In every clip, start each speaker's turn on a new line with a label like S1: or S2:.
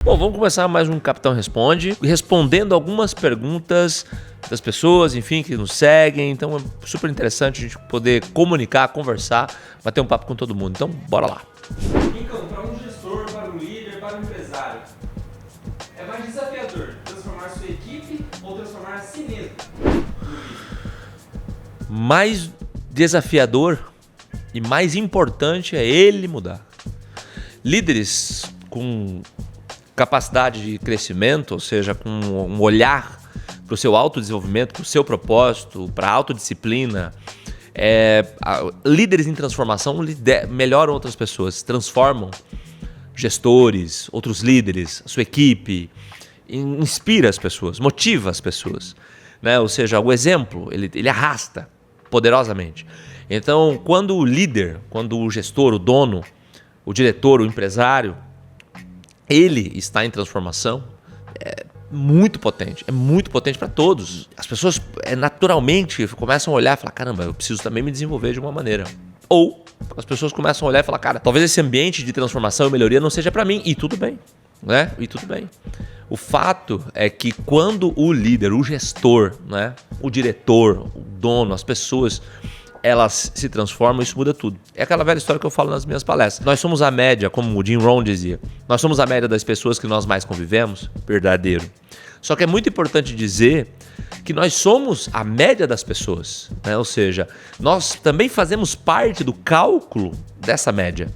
S1: Bom, vamos começar mais um Capitão Responde, respondendo algumas perguntas das pessoas, enfim, que nos seguem. Então é super interessante a gente poder comunicar, conversar, bater um papo com todo mundo. Então, bora lá.
S2: Então, para um gestor, para um líder, para um empresário, é mais desafiador transformar sua equipe ou transformar a si mesmo no líder?
S1: Mais desafiador e mais importante é ele mudar. Líderes com capacidade de crescimento, ou seja, com um olhar para o seu autodesenvolvimento, para o seu propósito, para a autodisciplina, líderes em transformação melhoram outras pessoas, transformam gestores, outros líderes, a sua equipe, inspira as pessoas, motiva as pessoas, né? Ou seja, o exemplo, ele arrasta poderosamente. Então, quando o líder, quando o gestor, o dono, o diretor, o empresário, ele está em transformação, é muito potente para todos. As pessoas naturalmente começam a olhar e falar, caramba, eu preciso também me desenvolver de alguma maneira. Ou as pessoas começam a olhar e falar, cara, talvez esse ambiente de transformação e melhoria não seja para mim, e tudo bem, né? E tudo bem. O fato é que quando o líder, o gestor, né, o diretor, o dono, as pessoas, elas se transformam, isso muda tudo. É aquela velha história que eu falo nas minhas palestras. Nós somos a média, como o Jim Rohn dizia, nós somos a média das pessoas que nós mais convivemos, verdadeiro. Só que é muito importante dizer que nós somos a média das pessoas, né? Ou seja, nós também fazemos parte do cálculo dessa média.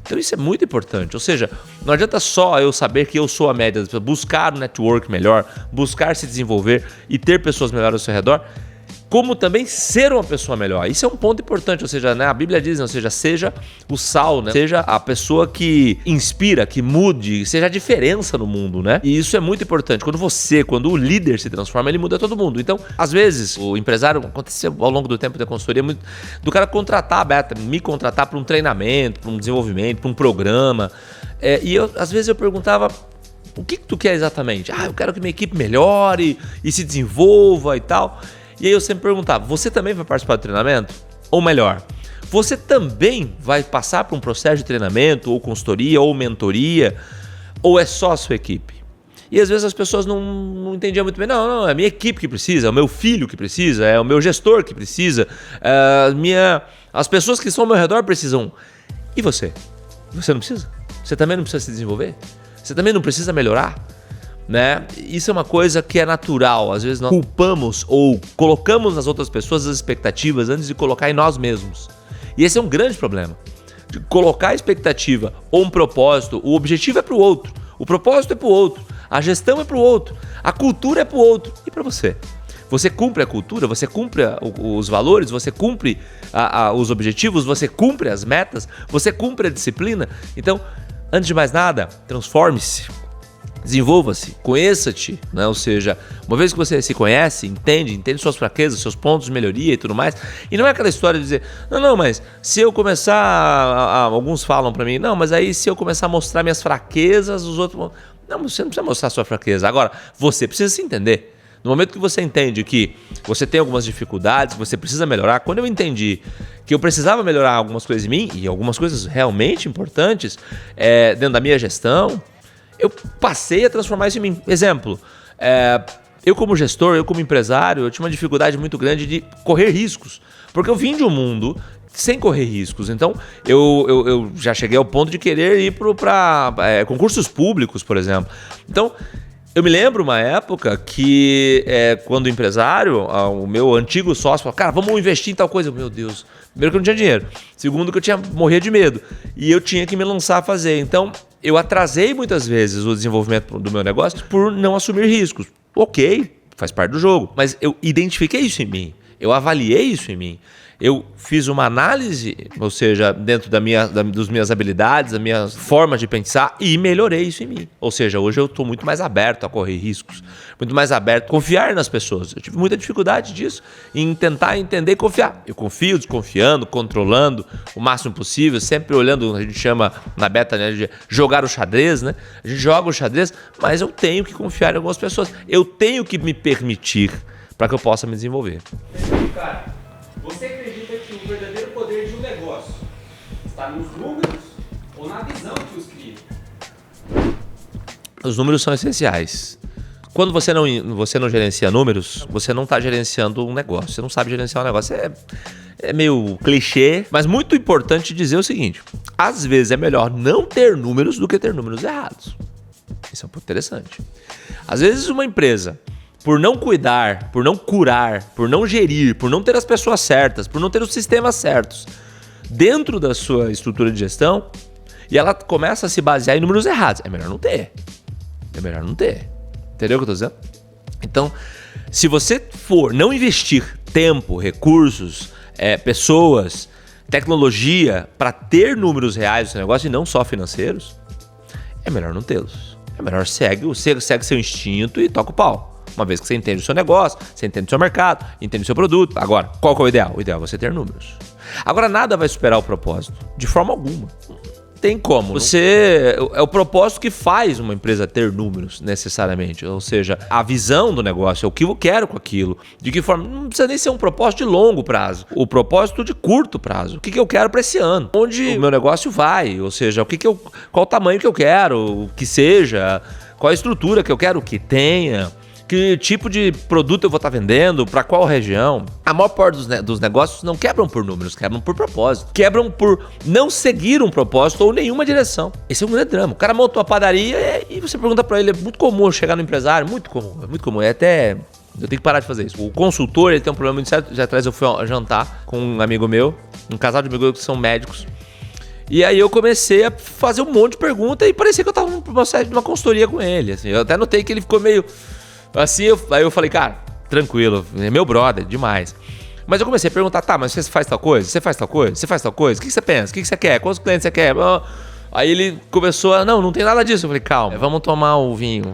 S1: Então isso é muito importante, ou seja, não adianta só eu saber que eu sou a média das pessoas, buscar um network melhor, buscar se desenvolver e ter pessoas melhores ao seu redor, como também ser uma pessoa melhor. Isso é um ponto importante, ou seja, né, a Bíblia diz, ou seja, seja o sal, né? Seja a pessoa que inspira, que mude, seja a diferença no mundo, né? E isso é muito importante. Quando o líder se transforma, ele muda todo mundo. Então, às vezes, o empresário, aconteceu ao longo do tempo da consultoria, muito, do cara contratar a Beta, me contratar para um treinamento, para um desenvolvimento, para um programa. Às vezes eu perguntava, o que tu quer exatamente? Eu quero que minha equipe melhore e se desenvolva e tal. E aí eu sempre perguntava, você também vai participar do treinamento? Ou melhor, você também vai passar por um processo de treinamento, ou consultoria, ou mentoria, ou é só a sua equipe? E às vezes as pessoas não entendiam muito bem, não, é a minha equipe que precisa, é o meu filho que precisa, é o meu gestor que precisa, as pessoas que estão ao meu redor precisam. E você? Você não precisa? Você também não precisa se desenvolver? Você também não precisa melhorar? Né? Isso é uma coisa que é natural. Às vezes nós culpamos ou colocamos nas outras pessoas as expectativas antes de colocar em nós mesmos. E esse é um grande problema. De colocar a expectativa ou um propósito, o objetivo é para o outro, o propósito é para o outro, a gestão é para o outro, a cultura é para o outro. E para você? Você cumpre a cultura, você cumpre os valores, você cumpre os objetivos, você cumpre as metas, você cumpre a disciplina? Então, antes de mais nada, transforme-se. Desenvolva-se, conheça-te, né? Ou seja, uma vez que você se conhece, entende suas fraquezas, seus pontos de melhoria e tudo mais, e não é aquela história de dizer, não, mas se eu começar, alguns falam pra mim, não, mas aí se eu começar a mostrar minhas fraquezas, os outros... Não, você não precisa mostrar sua fraqueza. Agora, você precisa se entender. No momento que você entende que você tem algumas dificuldades, que você precisa melhorar, quando eu entendi que eu precisava melhorar algumas coisas em mim, e algumas coisas realmente importantes, dentro da minha gestão, eu passei a transformar isso em mim. Exemplo, eu como gestor, eu como empresário, eu tinha uma dificuldade muito grande de correr riscos. Porque eu vim de um mundo sem correr riscos. Então, eu já cheguei ao ponto de querer ir para concursos públicos, por exemplo. Então, eu me lembro uma época que, quando empresário, o meu antigo sócio falou, cara, vamos investir em tal coisa. Meu Deus, primeiro que eu não tinha dinheiro. Segundo que eu morria de medo. E eu tinha que me lançar a fazer. Então, eu atrasei muitas vezes o desenvolvimento do meu negócio por não assumir riscos. Ok, faz parte do jogo. Mas eu identifiquei isso em mim. Eu avaliei isso em mim. Eu fiz uma análise, ou seja, dentro das minhas habilidades, da minha forma de pensar e melhorei isso em mim. Ou seja, hoje eu estou muito mais aberto a correr riscos, muito mais aberto a confiar nas pessoas. Eu tive muita dificuldade disso, em tentar entender e confiar. Eu confio, desconfiando, controlando o máximo possível, sempre olhando, a gente chama na beta, né, de jogar o xadrez, né? A gente joga o xadrez, mas eu tenho que confiar em algumas pessoas. Eu tenho que me permitir para que eu possa me desenvolver.
S2: Cara, você acredita que o verdadeiro poder de um negócio está nos números ou na visão que os cria?
S1: Os números são essenciais. Quando você não gerencia números, você não está gerenciando um negócio. Você não sabe gerenciar um negócio. É meio clichê, mas muito importante dizer o seguinte. Às vezes é melhor não ter números do que ter números errados. Isso é um ponto interessante. Às vezes uma empresa, por não cuidar, por não curar, por não gerir, por não ter as pessoas certas, por não ter os sistemas certos dentro da sua estrutura de gestão, e ela começa a se basear em números errados. É melhor não ter. É melhor não ter. Entendeu o que eu tô dizendo? Então, se você for não investir tempo, recursos, pessoas, tecnologia para ter números reais do seu negócio e não só financeiros, é melhor não tê-los. É melhor segue seu instinto e toca o pau. Uma vez que você entende o seu negócio, você entende o seu mercado, entende o seu produto. Agora, qual que é o ideal? O ideal é você ter números. Agora, nada vai superar o propósito, de forma alguma. Tem como. É o propósito que faz uma empresa ter números, necessariamente. Ou seja, a visão do negócio, é o que eu quero com aquilo. De que forma? Não precisa nem ser um propósito de longo prazo. O propósito de curto prazo. O que eu quero para esse ano? Onde o meu negócio vai? Ou seja, qual o tamanho que eu quero que seja? Qual a estrutura que eu quero que tenha? Que tipo de produto eu vou estar vendendo, para qual região. A maior parte dos negócios não quebram por números, quebram por propósito. Quebram por não seguir um propósito ou nenhuma direção. Esse é um grande drama. O cara monta uma padaria e você pergunta para ele, é muito comum eu chegar no empresário, muito comum. Eu tenho que parar de fazer isso. O consultor, ele tem um problema muito sério. Já atrás eu fui jantar com um amigo meu, um casal de amigos que são médicos. E aí eu comecei a fazer um monte de perguntas e parecia que eu estava num processo de uma consultoria com ele. Assim. Eu até notei que ele ficou meio... Assim, aí eu falei, cara, tranquilo, é meu brother, demais. Mas eu comecei a perguntar, tá, mas você faz tal coisa? Você faz tal coisa? Você faz tal coisa? O que você pensa? O que você quer? Quantos clientes você quer? Aí ele começou a, não tem nada disso. Eu falei, calma, vamos tomar o vinho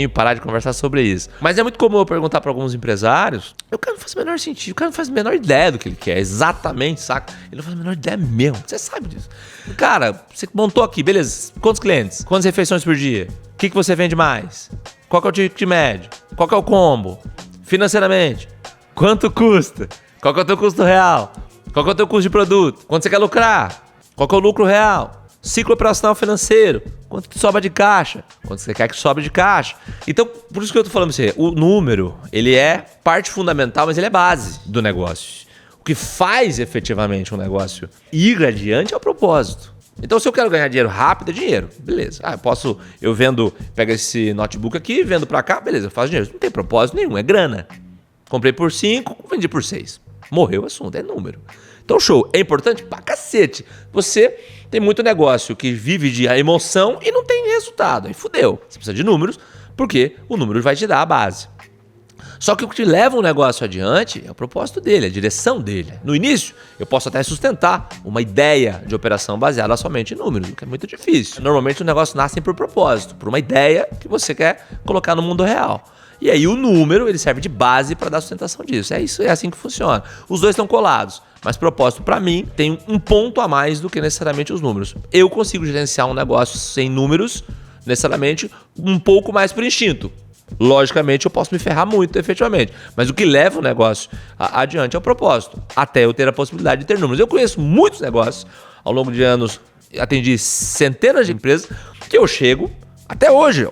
S1: e parar de conversar sobre isso. Mas é muito comum eu perguntar para alguns empresários, o cara não faz o menor sentido, o cara não faz a menor ideia do que ele quer, exatamente, saca? Ele não faz a menor ideia mesmo, você sabe disso. Cara, você montou aqui, beleza, quantos clientes? Quantas refeições por dia? O que você vende mais? Qual que é o ticket médio? Qual que é o combo? Financeiramente, quanto custa? Qual que é o teu custo real? Qual que é o teu custo de produto? Quanto você quer lucrar? Qual que é o lucro real? Ciclo operacional financeiro. Quanto que sobra de caixa? Quanto você quer que sobre de caixa? Então, por isso que eu tô falando pra você, o número, ele é parte fundamental, mas ele é base do negócio. O que faz efetivamente um negócio ir adiante é o propósito. Então, se eu quero ganhar dinheiro rápido, é dinheiro. Beleza. Pego esse notebook aqui, vendo pra cá, beleza, eu faço dinheiro. Não tem propósito nenhum, é grana. Comprei por 5, vendi por 6. Morreu o assunto, é número. Então, show. É importante pra cacete. Você tem muito negócio que vive de emoção e não tem resultado. Aí fudeu. Você precisa de números, porque o número vai te dar a base. Só que o que te leva um negócio adiante é o propósito dele, a direção dele. No início, eu posso até sustentar uma ideia de operação baseada somente em números, o que é muito difícil. Normalmente, o negócio nasce por propósito, por uma ideia que você quer colocar no mundo real. E aí, o número, ele serve de base para dar sustentação disso. É assim que funciona. Os dois estão colados, mas propósito, para mim, tem um ponto a mais do que necessariamente os números. Eu consigo gerenciar um negócio sem números, necessariamente, um pouco mais por instinto. Logicamente, eu posso me ferrar muito, efetivamente. Mas o que leva o negócio adiante é o propósito. Até eu ter a possibilidade de ter números. Eu conheço muitos negócios. Ao longo de anos, atendi centenas de empresas que eu chego, até hoje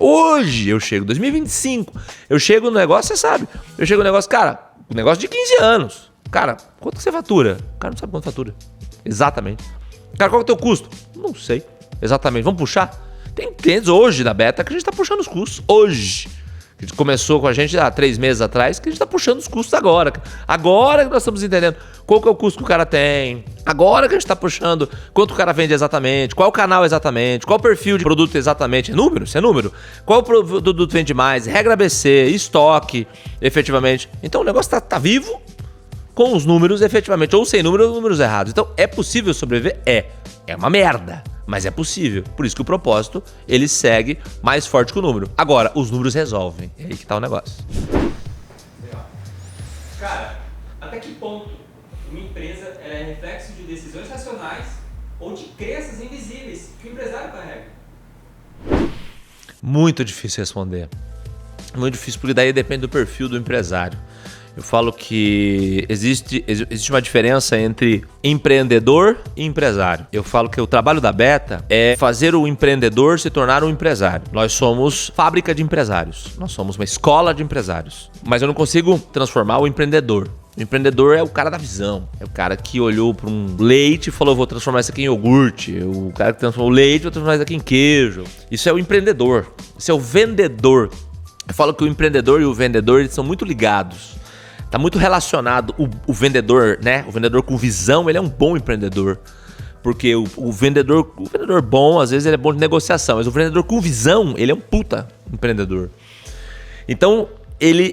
S1: eu chego, 2025, eu chego no negócio, você sabe. Eu chego no negócio, cara, um negócio de 15 anos. Cara, quanto que você fatura? O cara não sabe quanto fatura. Exatamente. Cara, qual é o teu custo? Não sei. Exatamente. Vamos puxar? Tem clientes hoje da Beta que a gente está puxando os custos. Hoje. A gente começou com a gente há 3 meses atrás, que a gente está puxando os custos agora. Agora que nós estamos entendendo qual que é o custo que o cara tem. Agora que a gente está puxando quanto o cara vende exatamente, qual o canal exatamente, qual o perfil de produto exatamente. É número, isso é número. Qual o produto vende mais, regra ABC, estoque, efetivamente. Então o negócio tá vivo com os números efetivamente, ou sem números ou números errados. Então é possível sobreviver? É uma merda. Mas é possível. Por isso que o propósito, ele segue mais forte que o número. Agora, os números resolvem. É aí que tá o negócio.
S2: Legal. Cara, até que ponto uma empresa é reflexo de decisões racionais ou de crenças invisíveis que o empresário carrega?
S1: Muito difícil responder. Muito difícil, porque daí depende do perfil do empresário. Eu falo que existe uma diferença entre empreendedor e empresário. Eu falo que o trabalho da Beta é fazer o empreendedor se tornar um empresário. Nós somos fábrica de empresários. Nós somos uma escola de empresários. Mas eu não consigo transformar o empreendedor. O empreendedor é o cara da visão. É o cara que olhou para um leite e falou, vou transformar isso aqui em iogurte. O cara que transformou o leite, vou transformar isso aqui em queijo. Isso é o empreendedor. Isso é o vendedor. Eu falo que o empreendedor e o vendedor, eles são muito ligados. Tá muito relacionado o vendedor, né? O vendedor com visão, ele é um bom empreendedor. Porque o vendedor bom, às vezes ele é bom de negociação, mas o vendedor com visão, ele é um puta empreendedor. Então,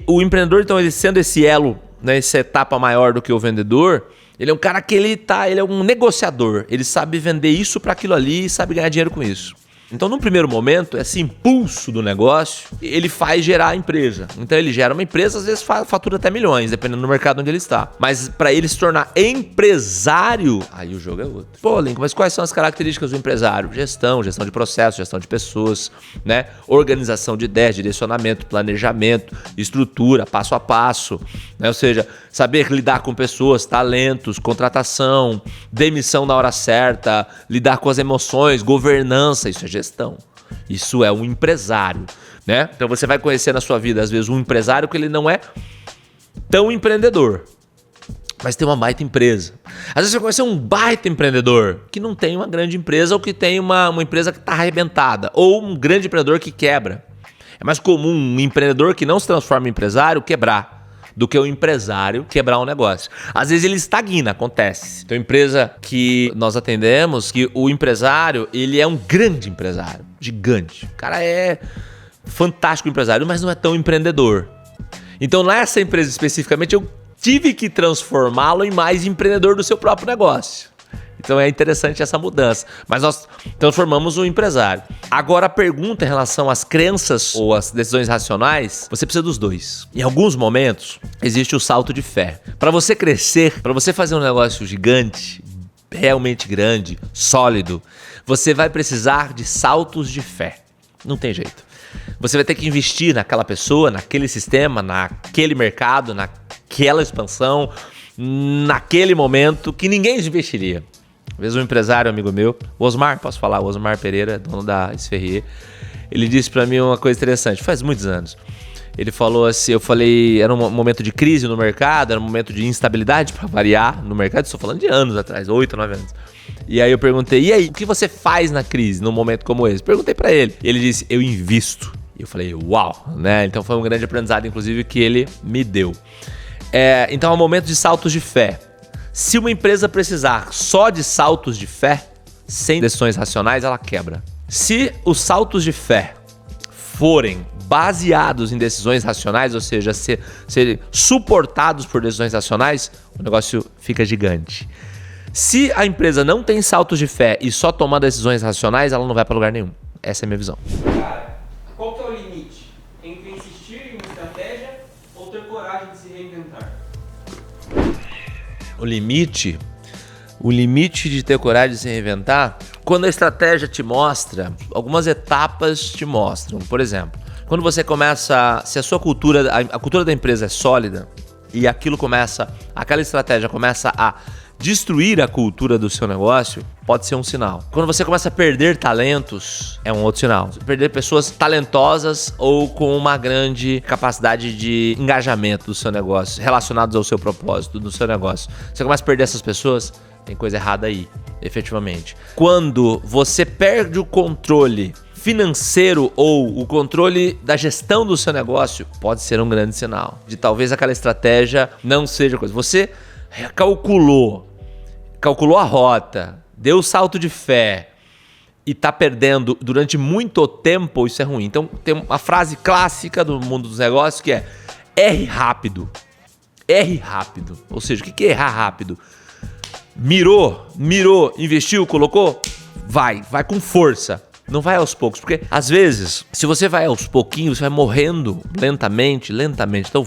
S1: o empreendedor, então, ele sendo esse elo, né, essa etapa maior do que o vendedor, ele é um cara que ele é um negociador. Ele sabe vender isso para aquilo ali e sabe ganhar dinheiro com isso. Então, no primeiro momento, esse impulso do negócio, ele faz gerar a empresa. Então, ele gera uma empresa, às vezes fatura até milhões, dependendo do mercado onde ele está. Mas para ele se tornar empresário, aí o jogo é outro. Pô, Lincoln, mas quais são as características do empresário? Gestão de processo, gestão de pessoas, né? Organização de ideias, direcionamento, planejamento, estrutura, passo a passo, né? Ou seja, saber lidar com pessoas, talentos, contratação, demissão na hora certa, lidar com as emoções, governança, isso é gestão. Isso é um empresário, né? Então você vai conhecer na sua vida, às vezes, um empresário que ele não é tão empreendedor, mas tem uma baita empresa. Às vezes você vai conhecer um baita empreendedor que não tem uma grande empresa ou que tem uma empresa que está arrebentada, ou um grande empreendedor que quebra. É mais comum um empreendedor que não se transforma em empresário quebrar do que o empresário quebrar um negócio. Às vezes ele estagna, acontece. Tem uma empresa que nós atendemos que o empresário, ele é um grande empresário, gigante. O cara é fantástico empresário, mas não é tão empreendedor. Então nessa empresa especificamente eu tive que transformá-lo em mais empreendedor do seu próprio negócio. Então é interessante essa mudança. Mas nós transformamos o empresário. Agora a pergunta em relação às crenças ou às decisões racionais, você precisa dos dois. Em alguns momentos, existe o salto de fé. Para você crescer, para você fazer um negócio gigante, realmente grande, sólido, você vai precisar de saltos de fé. Não tem jeito. Você vai ter que investir naquela pessoa, naquele sistema, naquele mercado, naquela expansão, naquele momento que ninguém investiria. Uma vez um empresário, amigo meu, o Osmar, posso falar, o Osmar Pereira, dono da Esferrier, ele disse pra mim uma coisa interessante, faz muitos anos. Ele falou assim, eu falei, era um momento de crise no mercado, era um momento de instabilidade para variar no mercado, estou falando de anos atrás, 8, 9 anos. E aí eu perguntei, e aí, o que você faz na crise, num momento como esse? Perguntei pra ele. E ele disse, eu invisto. E eu falei, uau, né? Então foi um grande aprendizado, inclusive, que ele me deu. Então é um momento de saltos de fé. Se uma empresa precisar só de saltos de fé, sem decisões racionais, ela quebra. Se os saltos de fé forem baseados em decisões racionais, ou seja, serem suportados por decisões racionais, o negócio fica gigante. Se a empresa não tem saltos de fé e só toma decisões racionais, ela não vai para lugar nenhum. Essa é a minha visão.
S2: Cara, qual que é o limite entre insistir em uma estratégia ou ter coragem de se reinventar?
S1: O limite de ter coragem de se reinventar, quando a estratégia te mostra, algumas etapas te mostram. Por exemplo, quando você começa, se a sua cultura, a cultura da empresa é sólida e aquela estratégia começa a destruir a cultura do seu negócio, pode ser um sinal. Quando você começa a perder talentos, é um outro sinal. Perder pessoas talentosas ou com uma grande capacidade de engajamento do seu negócio, relacionados ao seu propósito do seu negócio. Você começa a perder essas pessoas, tem coisa errada aí, efetivamente. Quando você perde o controle financeiro ou o controle da gestão do seu negócio, pode ser um grande sinal de talvez aquela estratégia não seja coisa. Você calculou a rota, deu o salto de fé e tá perdendo durante muito tempo, isso é ruim. Então tem uma frase clássica do mundo dos negócios que é erre rápido. Erre rápido. Ou seja, o que é errar rápido? Mirou, investiu, colocou? Vai com força. Não vai aos poucos, porque às vezes, se você vai aos pouquinhos, você vai morrendo lentamente. Então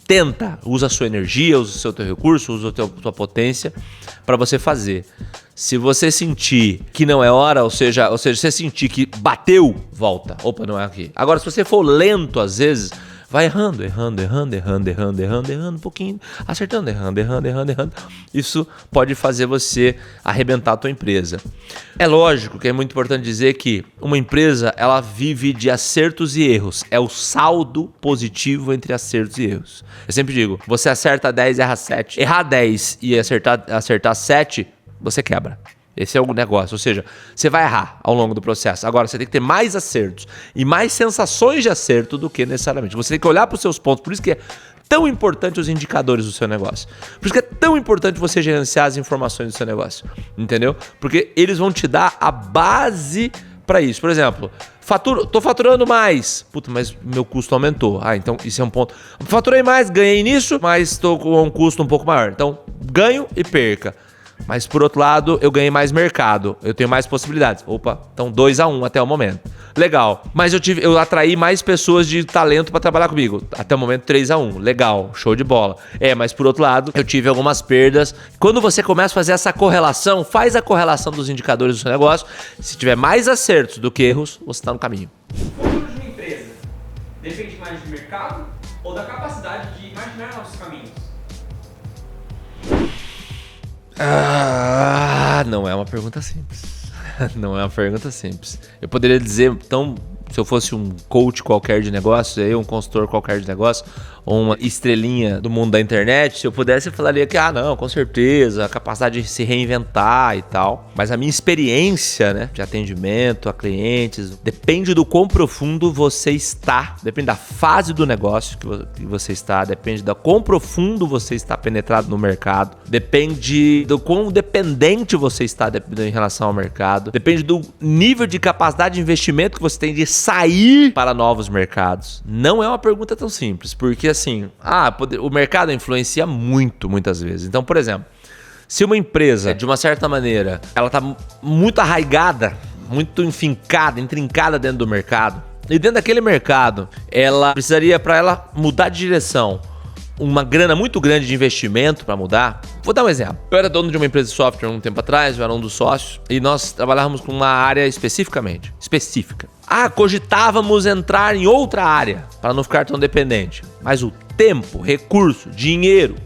S1: tenta, usa a sua energia, usa o teu recurso, usa a tua potência para você fazer. Se você sentir que não é hora, ou seja, se você sentir que bateu, volta. Opa, não é aqui. Agora, se você for lento, às vezes, vai errando um pouquinho, acertando, errando. Isso pode fazer você arrebentar a tua empresa. É lógico que é muito importante dizer que uma empresa, ela vive de acertos e erros. É o saldo positivo entre acertos e erros. Eu sempre digo, você acerta 10, erra 7. Errar 10 e acertar 7, você quebra. Esse é o negócio, ou seja, você vai errar ao longo do processo. Agora, você tem que ter mais acertos e mais sensações de acerto do que necessariamente. Você tem que olhar para os seus pontos, por isso que é tão importante os indicadores do seu negócio. Por isso que é tão importante você gerenciar as informações do seu negócio, entendeu? Porque eles vão te dar a base para isso. Por exemplo, tô faturando mais. Puta, mas meu custo aumentou. Então isso é um ponto. Faturei mais, ganhei nisso, mas estou com um custo um pouco maior. Então, ganho e perca. Mas por outro lado, eu ganhei mais mercado, eu tenho mais possibilidades. Opa, então 2-1 até o momento. Legal. Mas eu atraí mais pessoas de talento para trabalhar comigo. Até o momento 3-1. Legal, show de bola. Mas por outro lado, eu tive algumas perdas. Quando você começa a fazer essa correlação, faz a correlação dos indicadores do seu negócio. Se tiver mais acertos do que erros, você está no caminho.
S2: O futuro de uma empresa depende mais do mercado ou da capacidade de imaginar novos caminhos?
S1: Não é uma pergunta simples. Não é uma pergunta simples. Eu poderia dizer, então, se eu fosse um coach qualquer de negócio, um consultor qualquer de negócio, ou uma estrelinha do mundo da internet, se eu pudesse, eu falaria que, não, com certeza, a capacidade de se reinventar e tal. Mas a minha experiência, né, de atendimento a clientes, depende do quão profundo você está, depende da fase do negócio que você está, depende do quão profundo você está penetrado no mercado, depende do quão dependente você está em relação ao mercado, depende do nível de capacidade de investimento que você tem de sair para novos mercados. Não é uma pergunta tão simples, porque assim, o mercado influencia muitas vezes. Então, por exemplo, se uma empresa, de uma certa maneira, ela está muito arraigada, muito intrincada dentro do mercado, e dentro daquele mercado, ela precisaria, para ela mudar de direção, uma grana muito grande de investimento para mudar. Vou dar um exemplo. Eu era dono de uma empresa de software um tempo atrás, eu era um dos sócios, e nós trabalhávamos com uma área específica. Cogitávamos entrar em outra área para não ficar tão dependente. Mas o tempo, recurso, dinheiro,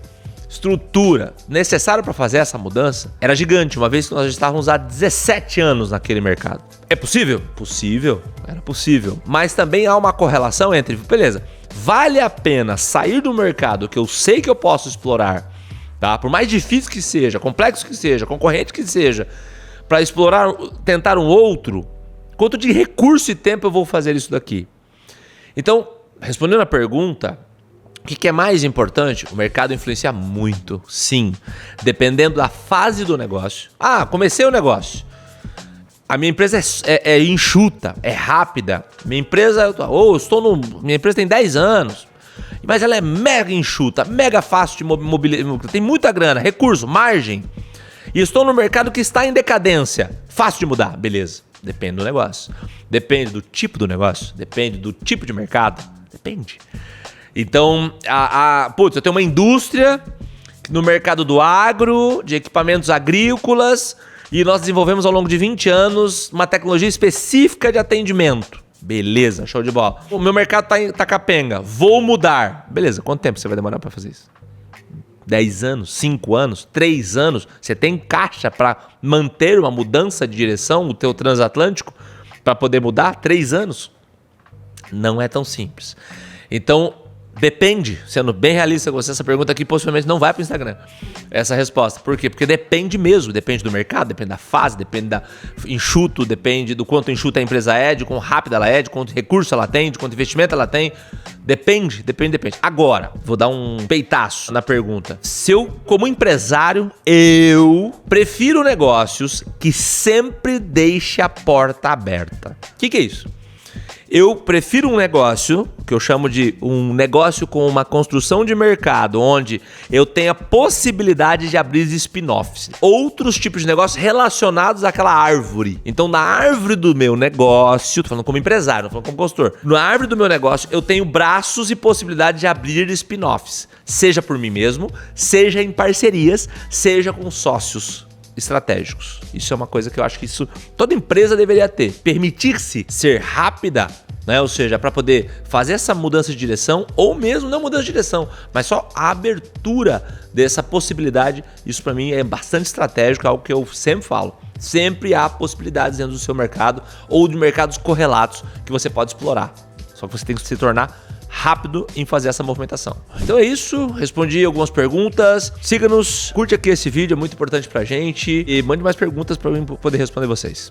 S1: estrutura necessário para fazer essa mudança era gigante, uma vez que nós já estávamos há 17 anos naquele mercado. É possível? Possível, era possível. Mas também há uma correlação entre, beleza, vale a pena sair do mercado que eu sei que eu posso explorar, tá? Por mais difícil que seja, complexo que seja, concorrente que seja, para explorar, tentar um outro, quanto de recurso e tempo eu vou fazer isso daqui? Então, respondendo a pergunta, o que é mais importante? O mercado influencia muito, sim, dependendo da fase do negócio. Comecei o negócio. A minha empresa é enxuta, é rápida. Minha empresa tem 10 anos, mas ela é mega enxuta, mega fácil de mobilizar, tem muita grana, recurso, margem. E estou no mercado que está em decadência. Fácil de mudar, beleza. Depende do negócio. Depende do tipo do negócio. Depende do tipo de mercado. Depende. Então, eu tenho uma indústria no mercado do agro, de equipamentos agrícolas, e nós desenvolvemos ao longo de 20 anos uma tecnologia específica de atendimento. Beleza, show de bola. O meu mercado tá capenga, vou mudar. Beleza, quanto tempo você vai demorar para fazer isso? 10 anos, 5 anos, 3 anos? Você tem caixa para manter uma mudança de direção, o teu transatlântico, para poder mudar? 3 anos? Não é tão simples. Então, depende, sendo bem realista com você, essa pergunta aqui possivelmente não vai para o Instagram, essa resposta. Por quê? Porque depende mesmo, depende do mercado, depende da fase, depende da enxuto, depende do quanto enxuta a empresa é, de quão rápida ela é, de quanto recurso ela tem, de quanto investimento ela tem. Depende. Agora, vou dar um peitaço na pergunta. Se eu, como empresário, eu prefiro negócios que sempre deixem a porta aberta. O que é isso? Eu prefiro um negócio, que eu chamo de um negócio com uma construção de mercado, onde eu tenha possibilidade de abrir spin-offs. Outros tipos de negócios relacionados àquela árvore. Então, na árvore do meu negócio, tô falando como empresário, não tô falando como consultor. Na árvore do meu negócio, eu tenho braços e possibilidade de abrir spin-offs. Seja por mim mesmo, seja em parcerias, seja com sócios estratégicos. Isso é uma coisa que eu acho que toda empresa deveria ter. Permitir-se ser rápida né? Ou seja, para poder fazer essa mudança de direção, ou mesmo não mudança de direção, mas só a abertura dessa possibilidade. Isso para mim é bastante estratégico, é algo que eu sempre falo. Sempre há possibilidades dentro do seu mercado ou de mercados correlatos que você pode explorar. Só que você tem que se tornar rápido em fazer essa movimentação. Então é isso, respondi algumas perguntas. Siga-nos, curte aqui esse vídeo, é muito importante pra gente, e mande mais perguntas para eu poder responder vocês.